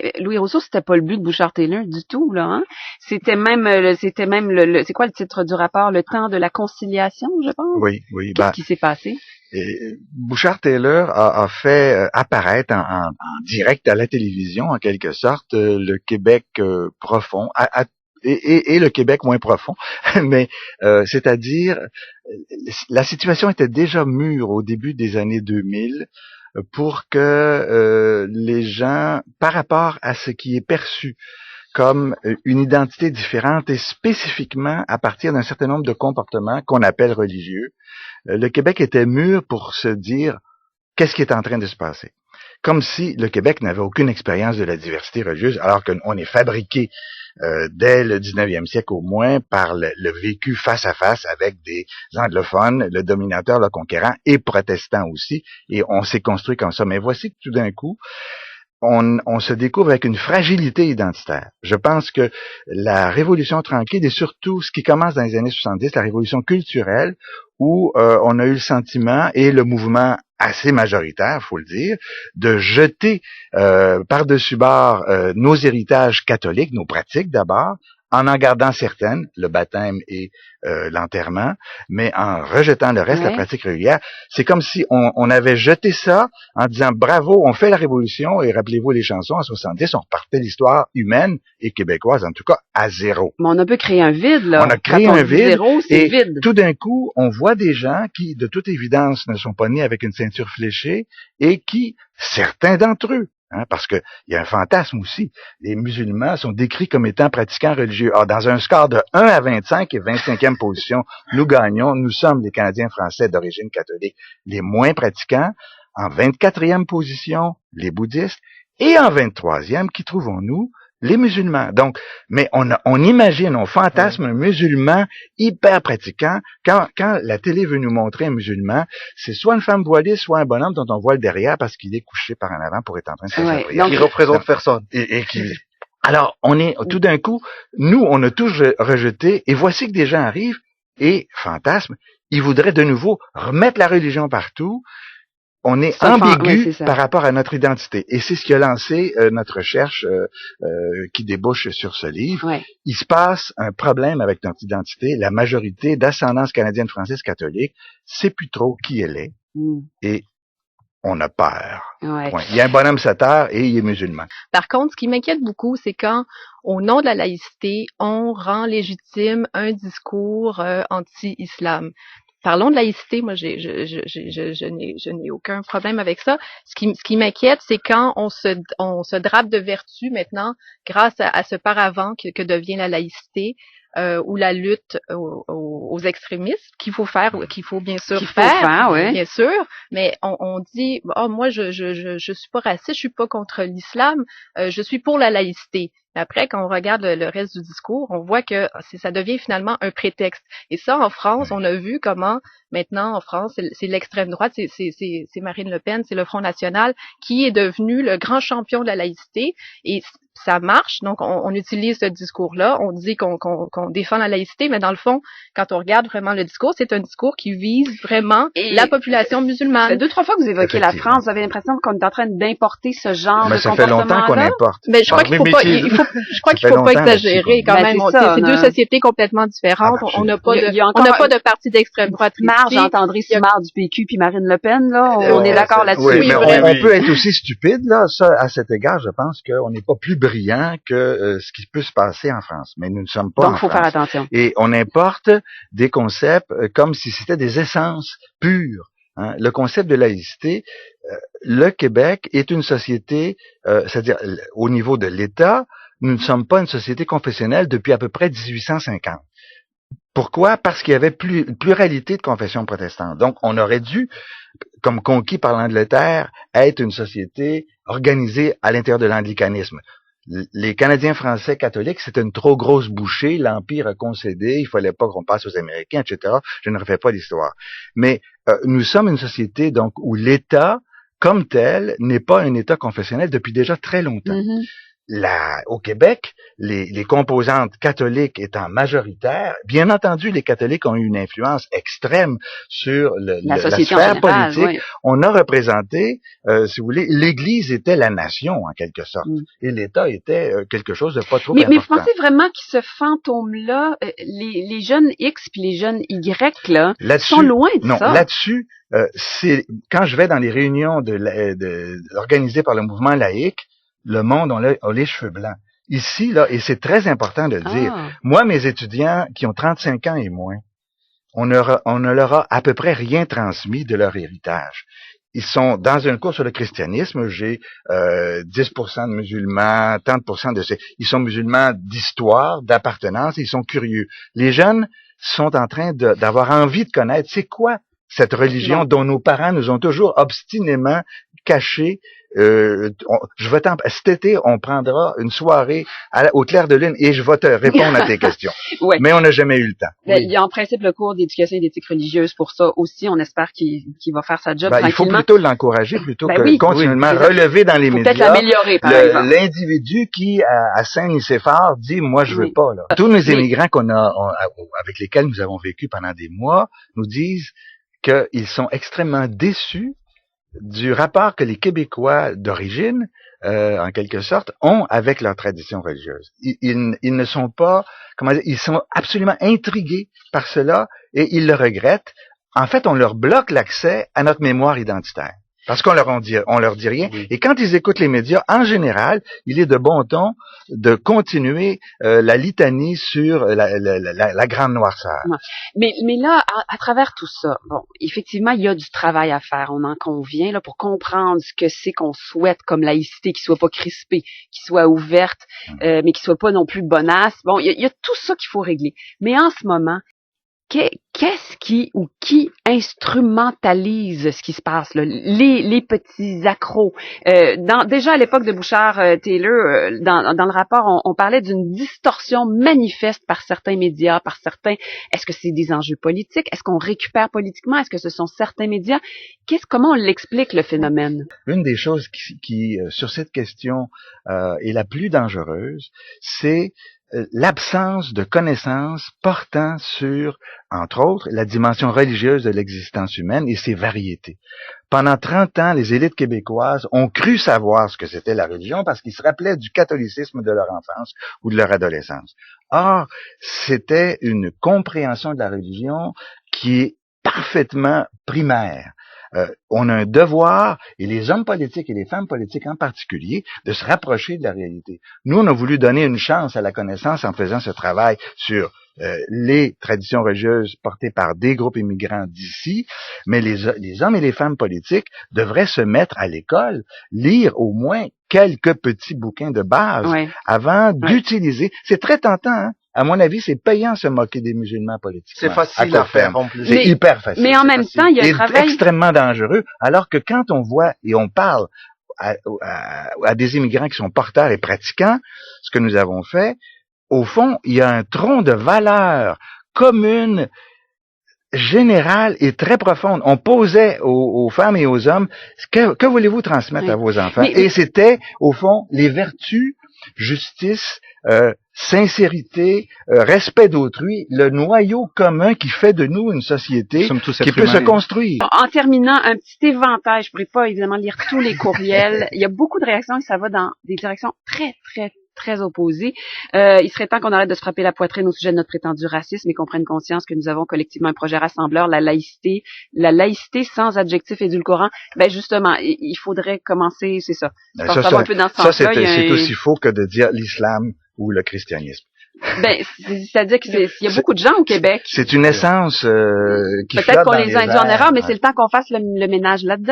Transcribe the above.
mais Louis Rousseau, c'était pas le but de Bouchard-Taylor du tout, là, hein. C'était même c'est quoi le titre du rapport? Le temps de la conciliation, je pense? Oui. Qu'est-ce qui s'est passé? Bouchard-Taylor a fait apparaître en direct à la télévision, en quelque sorte, le Québec profond, et le Québec moins profond, mais c'est-à-dire la situation était déjà mûre au début des années 2000 pour que les gens, par rapport à ce qui est perçu comme une identité différente et spécifiquement à partir d'un certain nombre de comportements qu'on appelle religieux, le Québec était mûr pour se dire qu'est-ce qui est en train de se passer. Comme si le Québec n'avait aucune expérience de la diversité religieuse, alors qu'on est fabriqué dès le 19e siècle au moins par le vécu face à face avec des anglophones, le dominateur, le conquérant et protestants aussi, et on s'est construit comme ça. Mais voici que tout d'un coup, on se découvre avec une fragilité identitaire. Je pense que la Révolution tranquille et surtout ce qui commence dans les années 70, la Révolution culturelle, où on a eu le sentiment et le mouvement assez majoritaire, faut le dire, de jeter par-dessus bord nos héritages catholiques, nos pratiques d'abord, en gardant certaines, le baptême et l'enterrement, mais en rejetant le reste, la pratique régulière. C'est comme si on avait jeté ça en disant bravo, on fait la révolution, et rappelez-vous les chansons, en 70, on repartait l'histoire humaine et québécoise, en tout cas, à zéro. Mais on a un peu créé un vide, là. On a créé un vide, zéro, c'est et vide. tout d'un coup, on voit des gens qui, de toute évidence, ne sont pas nés avec une ceinture fléchée, et qui, certains d'entre eux, parce que il y a un fantasme aussi. Les musulmans sont décrits comme étant pratiquants religieux. Alors, dans un score de 1 à 25 et 25e position, nous gagnons. Nous sommes les Canadiens français d'origine catholique les moins pratiquants. En 24e position, les bouddhistes. Et en 23e, qui trouvons-nous? Les musulmans. Donc, mais on imagine, on fantasme un musulman hyper pratiquant. Quand la télé veut nous montrer un musulman, c'est soit une femme voilée, soit un bonhomme dont on voit le derrière parce qu'il est couché par en avant pour être en train de faire sa prière. Il représente personne. Alors, on est, tout d'un coup, nous, on a tous rejeté, et voici que des gens arrivent, et, fantasme, ils voudraient de nouveau remettre la religion partout. On est ambigu par rapport à notre identité. Et c'est ce qui a lancé notre recherche qui débouche sur ce livre. Ouais. Il se passe un problème avec notre identité. La majorité d'ascendance canadienne française catholique sait plus trop qui elle est. Et on a peur. Point. Il y a un bonhomme satire et il est musulman. Par contre, ce qui m'inquiète beaucoup, c'est quand, au nom de la laïcité, on rend légitime un discours anti-islam. Parlons de laïcité, moi je n'ai aucun problème avec ça. Ce qui m'inquiète, c'est quand on se drape de vertu maintenant grâce à ce paravent que devient la laïcité. Ou la lutte aux extrémistes qu'il faut faire, qu'il faut bien sûr faire, bien sûr, mais on dit moi je suis pas raciste, je suis pas contre l'islam, je suis pour la laïcité. Mais après, quand on regarde le reste du discours, on voit que ça devient finalement un prétexte. Et ça, en France, on a vu comment maintenant en France, c'est l'extrême droite, c'est Marine Le Pen, c'est le Front National qui est devenu le grand champion de la laïcité. Et ça marche, donc on utilise ce discours-là, on dit qu'on défend la laïcité, mais dans le fond, quand on regarde vraiment le discours, c'est un discours qui vise vraiment la population musulmane. Ça fait 2-3 fois que vous évoquez la France, vous avez l'impression qu'on est en train d'importer ce genre de comportement-là. Ça fait longtemps qu'on importe. Mais je crois qu'il faut pas exagérer quand même. C'est deux sociétés complètement différentes. On n'a pas de parti d'extrême droite. Marge, André Simard du PQ puis Marine Le Pen, là, on est d'accord là-dessus. Oui, mais on peut être aussi stupide, là, ça, à cet égard, je pense qu'on n'est pas plus brillant que ce qui peut se passer en France. Mais nous ne sommes pas en France. Donc, il faut faire attention. Et on importe des concepts comme si c'était des essences pures. Le concept de laïcité, le Québec est une société, c'est-à-dire au niveau de l'État, nous ne sommes pas une société confessionnelle depuis à peu près 1850. Pourquoi? Parce qu'il y avait pluralité de confessions protestantes. Donc, on aurait dû, comme conquis par l'Angleterre, être une société organisée à l'intérieur de l'anglicanisme. Les Canadiens français catholiques, c'était une trop grosse bouchée, l'Empire a concédé, il fallait pas qu'on passe aux Américains, etc. Je ne refais pas l'histoire. Mais nous sommes une société donc où l'État, comme tel, n'est pas un État confessionnel depuis déjà très longtemps. Au Québec, les composantes catholiques étant majoritaires, bien entendu, les catholiques ont eu une influence extrême sur la la société sphère en général, politique. oui. On a représenté, si vous voulez, l'Église était la nation, en quelque sorte. Et l'État était quelque chose de pas trop important. Mais vous pensez vraiment que ce fantôme-là, les jeunes X puis les jeunes Y, là, sont loin de ça? Non, là-dessus, c'est quand je vais dans les réunions organisées par le mouvement laïque, le monde a les cheveux blancs. Ici, là, et c'est très important de le dire, moi, mes étudiants qui ont 35 ans et moins, on ne leur a à peu près rien transmis de leur héritage. Ils sont dans une cours sur le christianisme, j'ai 10% de musulmans, 30% ils sont musulmans d'histoire, d'appartenance, ils sont curieux. Les jeunes sont en train d'avoir envie de connaître c'est quoi cette religion dont nos parents nous ont toujours obstinément caché. Cet été, on prendra une soirée au clair de lune et je vais te répondre à tes questions. Ouais. Mais on n'a jamais eu le temps. Il y a en principe le cours d'éducation et d'éthique religieuse pour ça aussi. On espère qu'il va faire sa job tranquillement. Il faut plutôt l'encourager plutôt que continuellement oui, relever dans les médias. Peut-être l'améliorer, par exemple. L'individu qui, à Saint-Nicéphore, dit « moi, je veux pas ». Là. Tous nos immigrants avec lesquels nous avons vécu pendant des mois nous disent qu'ils sont extrêmement déçus du rapport que les Québécois d'origine, en quelque sorte, ont avec leur tradition religieuse. Ils ne sont pas, ils sont absolument intrigués par cela et ils le regrettent. En fait, on leur bloque l'accès à notre mémoire identitaire. Parce qu'on leur dit rien. Oui. Et quand ils écoutent les médias, en général, il est de bon ton de continuer la litanie sur la grande noirceur. Mais là, à travers tout ça, bon, effectivement, il y a du travail à faire. On en convient là pour comprendre ce que c'est qu'on souhaite comme laïcité, qui soit pas crispée, qui soit ouverte, mais qui soit pas non plus bonasse. Bon, il y a tout ça qu'il faut régler. Mais en ce moment, qu'est-ce qui instrumentalise ce qui se passe là, les petits accros. Déjà à l'époque de Bouchard-Taylor, dans le rapport, on parlait d'une distorsion manifeste par certains médias, par certains. Est-ce que c'est des enjeux politiques? Est-ce qu'on récupère politiquement? Est-ce que ce sont certains médias? Comment on l'explique le phénomène? Une des choses qui sur cette question est la plus dangereuse, c'est l'absence de connaissances portant sur, entre autres, la dimension religieuse de l'existence humaine et ses variétés. Pendant 30 ans, les élites québécoises ont cru savoir ce que c'était la religion parce qu'ils se rappelaient du catholicisme de leur enfance ou de leur adolescence. Or, c'était une compréhension de la religion qui est parfaitement primaire. On a un devoir, et les hommes politiques et les femmes politiques en particulier, de se rapprocher de la réalité. Nous, on a voulu donner une chance à la connaissance en faisant ce travail sur les traditions religieuses portées par des groupes immigrants d'ici, mais les hommes et les femmes politiques devraient se mettre à l'école, lire au moins quelques petits bouquins de base avant d'utiliser. C'est très tentant, hein? À mon avis, c'est payant se moquer des musulmans politiques. C'est facile à faire en plus. C'est hyper facile. Mais en même temps, il y a un travail extrêmement dangereux. Alors que quand on voit et on parle à des immigrants qui sont porteurs et pratiquants, ce que nous avons fait, au fond, il y a un tronc de valeurs communes, générale et très profonde. On posait aux femmes et aux hommes, que voulez-vous transmettre à vos enfants? Et c'était, au fond, les vertus, justice, sincérité, respect d'autrui, le noyau commun qui fait de nous une société qui peut se construire. En terminant, un petit éventail, je pourrais pas évidemment lire tous les courriels. Il y a beaucoup de réactions et ça va dans des directions très, très, très opposées. Il serait temps qu'on arrête de se frapper la poitrine au sujet de notre prétendu racisme et qu'on prenne conscience que nous avons collectivement un projet rassembleur, la laïcité sans adjectif édulcorant. Ben justement, il faudrait commencer, c'est ça. Ça, un peu dans ce sens-là, c'est aussi faux que de dire l'islam ou le christianisme. Ben, c'est-à-dire qu'il y a beaucoup de gens au Québec. C'est une essence qui peut-être qu'on les a induits en erreur, mais c'est le temps qu'on fasse le ménage là-dedans.